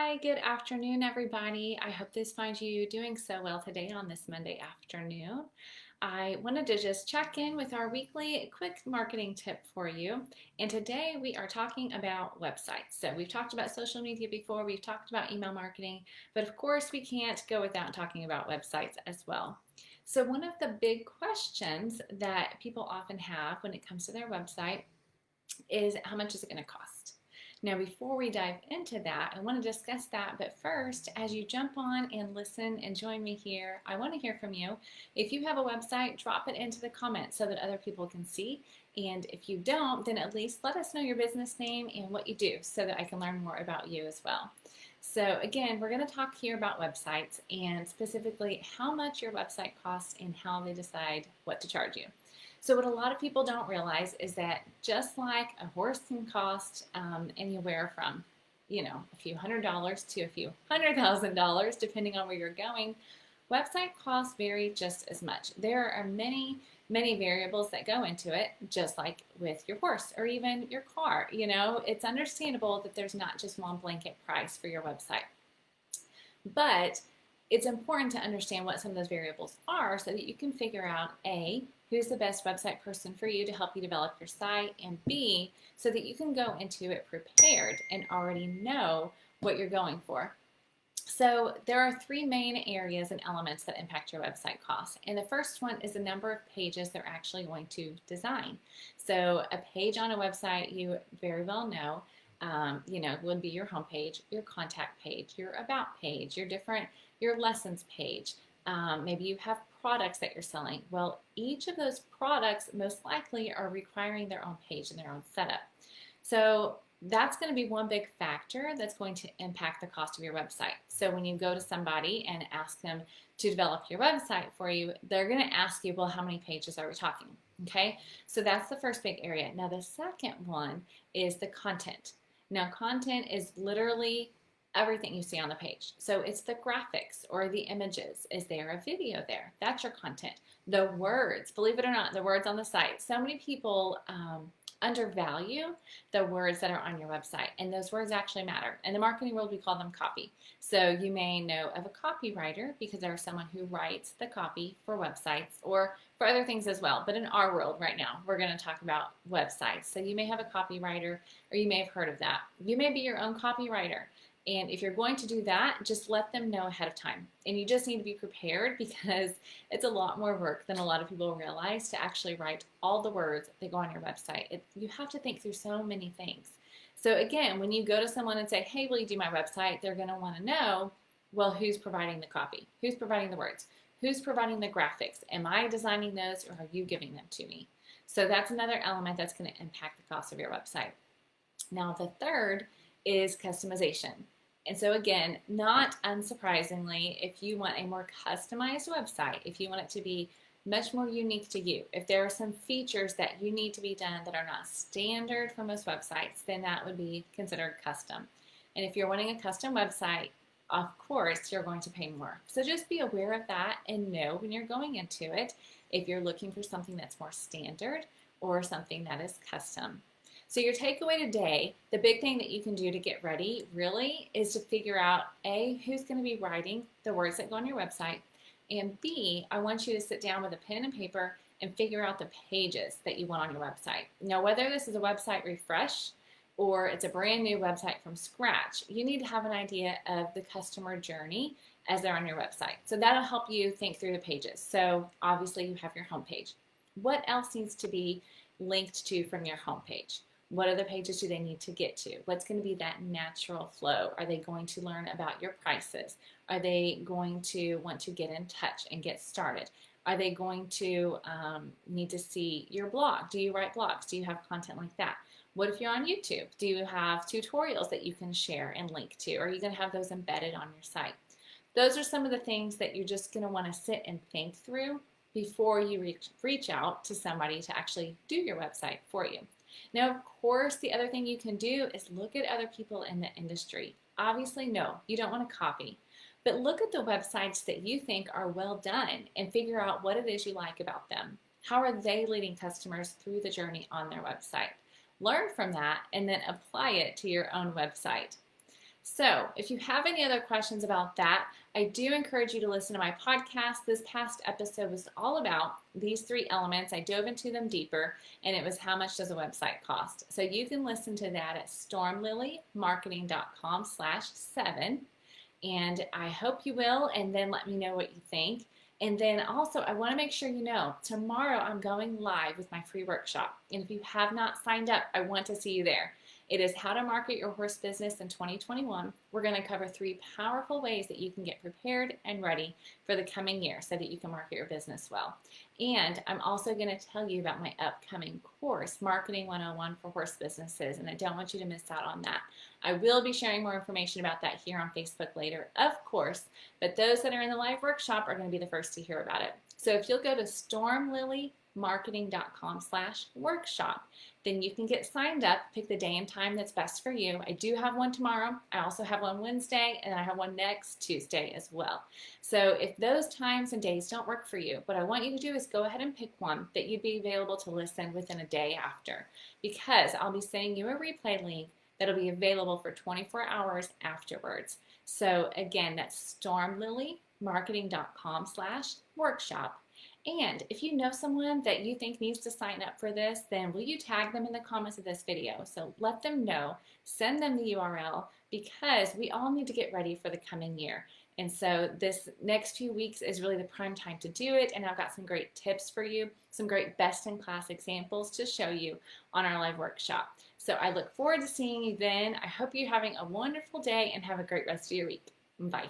Hi, good afternoon, everybody. I hope this finds you doing so well today on this Monday afternoon. I wanted to just check in with our weekly quick marketing tip for you. And today we are talking about websites. So we've talked about social media before, we've talked about email marketing, but of course we can't go without talking about websites as well. So one of the big questions that people often have when it comes to their website is how much is it going to cost? Now, before we dive into that, I want to discuss that. But first, as you jump on and listen and join me here, I want to hear from you. If you have a website, drop it into the comments so that other people can see. And if you don't, then at least let us know your business name and what you do so that I can learn more about you as well. So again, we're going to talk here about websites and specifically how much your website costs and how they decide what to charge you. So what a lot of people don't realize is that just like a horse can cost anywhere from, a few $100s to a few $100,000, depending on where you're going, website costs vary just as much. There are many variables that go into it, just like with your horse or even your car. It's understandable that there's not just one blanket price for your website. But it's important to understand what some of those variables are so that you can figure out A, who's the best website person for you to help you develop your site, and B, so that you can go into it prepared and already know what you're going for. So there are three main areas and elements that impact your website costs. And the first one is the number of pages they're actually going to design. So a page on a website, you very well know, would be your homepage, your contact page, your about page, your lessons page. Maybe you have products that you're selling. Well, each of those products most likely are requiring their own page and their own setup. So that's going to be one big factor that's going to impact the cost of your website. So when you go to somebody and ask them to develop your website for you, they're going to ask you, well, how many pages are we talking? Okay, so that's the first big area. Now, the second one is the content. Now, content is literally everything you see on the page. So it's the graphics or the images. Is there a video there? That's your content. The words, believe it or not, the words on the site. So many people undervalue the words that are on your website, and those words actually matter. In the marketing world, we call them copy. So you may know of a copywriter because there's someone who writes the copy for websites or for other things as well. But in our world right now, we're going to talk about websites. So you may have a copywriter, or you may have heard of that. You may be your own copywriter. And if you're going to do that, just let them know ahead of time. And you just need to be prepared because it's a lot more work than a lot of people realize to actually write all the words that go on your website. You have to think through so many things. So again, when you go to someone and say, hey, will you do my website? They're going to want to know, well, who's providing the copy? Who's providing the words? Who's providing the graphics? Am I designing those, or are you giving them to me? So that's another element that's going to impact the cost of your website. Now, the third is customization. And so again, not unsurprisingly, if you want a more customized website, if you want it to be much more unique to you, if there are some features that you need to be done that are not standard for most websites, then that would be considered custom. And if you're wanting a custom website, of course, you're going to pay more. So just be aware of that and know when you're going into it if you're looking for something that's more standard or something that is custom. So your takeaway today, the big thing that you can do to get ready really is to figure out A, who's going to be writing the words that go on your website, and B, I want you to sit down with a pen and paper and figure out the pages that you want on your website. Now, whether this is a website refresh or it's a brand new website from scratch, you need to have an idea of the customer journey as they're on your website. So that'll help you think through the pages. So obviously you have your homepage. What else needs to be linked to from your homepage? What other pages do they need to get to? What's going to be that natural flow? Are they going to learn about your prices? Are they going to want to get in touch and get started? Are they going to need to see your blog? Do you write blogs? Do you have content like that? What if you're on YouTube? Do you have tutorials that you can share and link to? Or are you going to have those embedded on your site? Those are some of the things that you're just going to want to sit and think through before you reach out to somebody to actually do your website for you. Now, of course, the other thing you can do is look at other people in the industry. Obviously, no, you don't want to copy, but look at the websites that you think are well done and figure out what it is you like about them. How are they leading customers through the journey on their website? Learn from that and then apply it to your own website. So, if you have any other questions about that, I do encourage you to listen to my podcast. This past episode was all about these three elements. I dove into them deeper, and it was how much does a website cost. So you can listen to that at stormlilymarketing.com/7. And I hope you will, and then let me know what you think. And then also, I want to make sure you know, tomorrow I'm going live with my free workshop. And if you have not signed up, I want to see you there. It is how to market your horse business in 2021. We're going to cover 3 powerful ways that you can get prepared and ready for the coming year so that you can market your business well. And I'm also going to tell you about my upcoming course, Marketing 101 for Horse Businesses, and I don't want you to miss out on that. I will be sharing more information about that here on Facebook later, of course, but those that are in the live workshop are going to be the first to hear about it. So if you'll go to stormlilymarketing.com/workshop, then you can get signed up, pick the day and time that's best for you. I do have one tomorrow. I also have one Wednesday, and I have one next Tuesday as well. So if those times and days don't work for you, what I want you to do is go ahead and pick one that you'd be available to listen within a day after, because I'll be sending you a replay link that'll be available for 24 hours afterwards. So again, that's stormlilymarketing.com/workshop. And if you know someone that you think needs to sign up for this, then will you tag them in the comments of this video? So let them know, send them the URL, because we all need to get ready for the coming year. And so this next few weeks is really the prime time to do it. And I've got some great tips for you, some great best-in-class examples to show you on our live workshop. So I look forward to seeing you then. I hope you're having a wonderful day and have a great rest of your week. Bye.